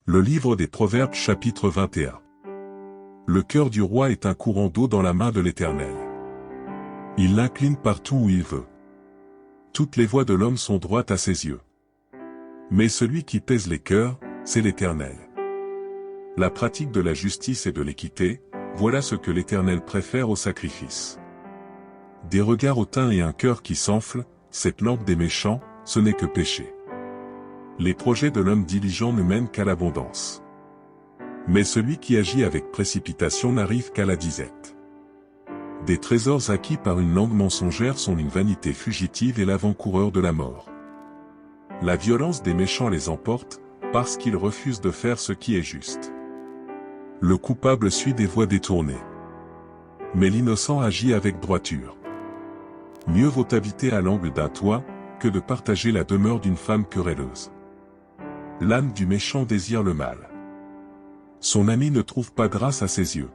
Le livre des Proverbes chapitre 21. Le cœur du roi est un courant d'eau dans la main de l'Éternel. Il l'incline partout où il veut. Toutes les voies de l'homme sont droites à ses yeux. Mais celui qui pèse les cœurs, c'est l'Éternel. La pratique de la justice et de l'équité, voilà ce que l'Éternel préfère au sacrifice. Des regards hautains et un cœur qui s'enfle, cette lampe des méchants, ce n'est que péché. Les projets de l'homme diligent ne mènent qu'à l'abondance. Mais celui qui agit avec précipitation n'arrive qu'à la disette. Des trésors acquis par une langue mensongère sont une vanité fugitive et l'avant-coureur de la mort. La violence des méchants les emporte, parce qu'ils refusent de faire ce qui est juste. Le coupable suit des voies détournées. Mais l'innocent agit avec droiture. Mieux vaut habiter à l'angle d'un toit, que de partager la demeure d'une femme querelleuse. L'âme du méchant désire le mal. Son ami ne trouve pas grâce à ses yeux.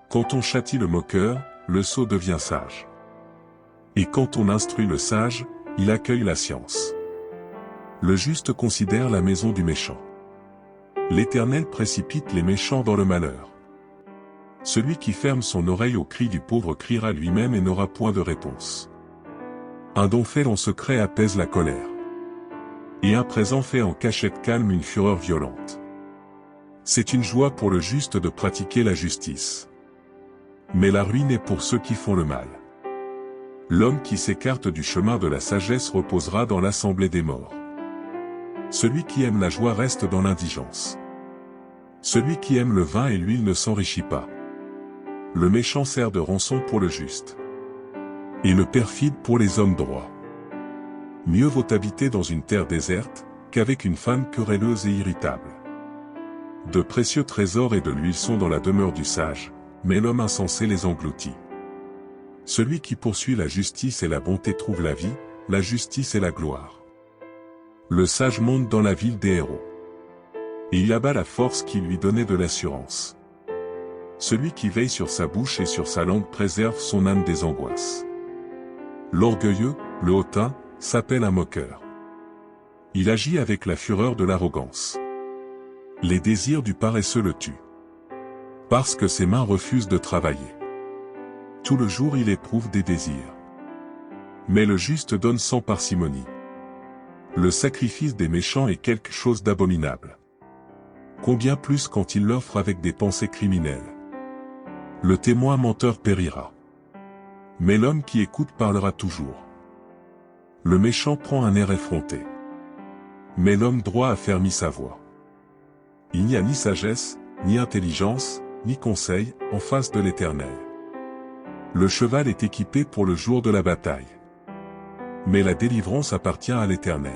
Quand on châtie le moqueur, le sot devient sage. Et quand on instruit le sage, il accueille la science. Le juste considère la maison du méchant. L'Éternel précipite les méchants dans le malheur. Celui qui ferme son oreille au cri du pauvre criera lui-même et n'aura point de réponse. Un don fait en secret apaise la colère. Et un présent fait en cachette calme une fureur violente. C'est une joie pour le juste de pratiquer la justice. Mais la ruine est pour ceux qui font le mal. L'homme qui s'écarte du chemin de la sagesse reposera dans l'assemblée des morts. Celui qui aime la joie reste dans l'indigence. Celui qui aime le vin et l'huile ne s'enrichit pas. Le méchant sert de rançon pour le juste. Et le perfide pour les hommes droits. Mieux vaut habiter dans une terre déserte, qu'avec une femme querelleuse et irritable. De précieux trésors et de l'huile sont dans la demeure du sage, mais l'homme insensé les engloutit. Celui qui poursuit la justice et la bonté trouve la vie, la justice et la gloire. Le sage monte dans la ville des héros. Et il abat la force qui lui donnait de l'assurance. Celui qui veille sur sa bouche et sur sa langue préserve son âme des angoisses. L'orgueilleux, le hautain, s'appelle un moqueur. Il agit avec la fureur de l'arrogance. Les désirs du paresseux le tuent. Parce que ses mains refusent de travailler. Tout le jour il éprouve des désirs. Mais le juste donne sans parcimonie. Le sacrifice des méchants est quelque chose d'abominable. Combien plus quand il l'offre avec des pensées criminelles. Le témoin menteur périra. Mais l'homme qui écoute parlera toujours. Le méchant prend un air effronté. Mais l'homme droit affermit sa voix. Il n'y a ni sagesse, ni intelligence, ni conseil, en face de l'Éternel. Le cheval est équipé pour le jour de la bataille. Mais la délivrance appartient à l'Éternel.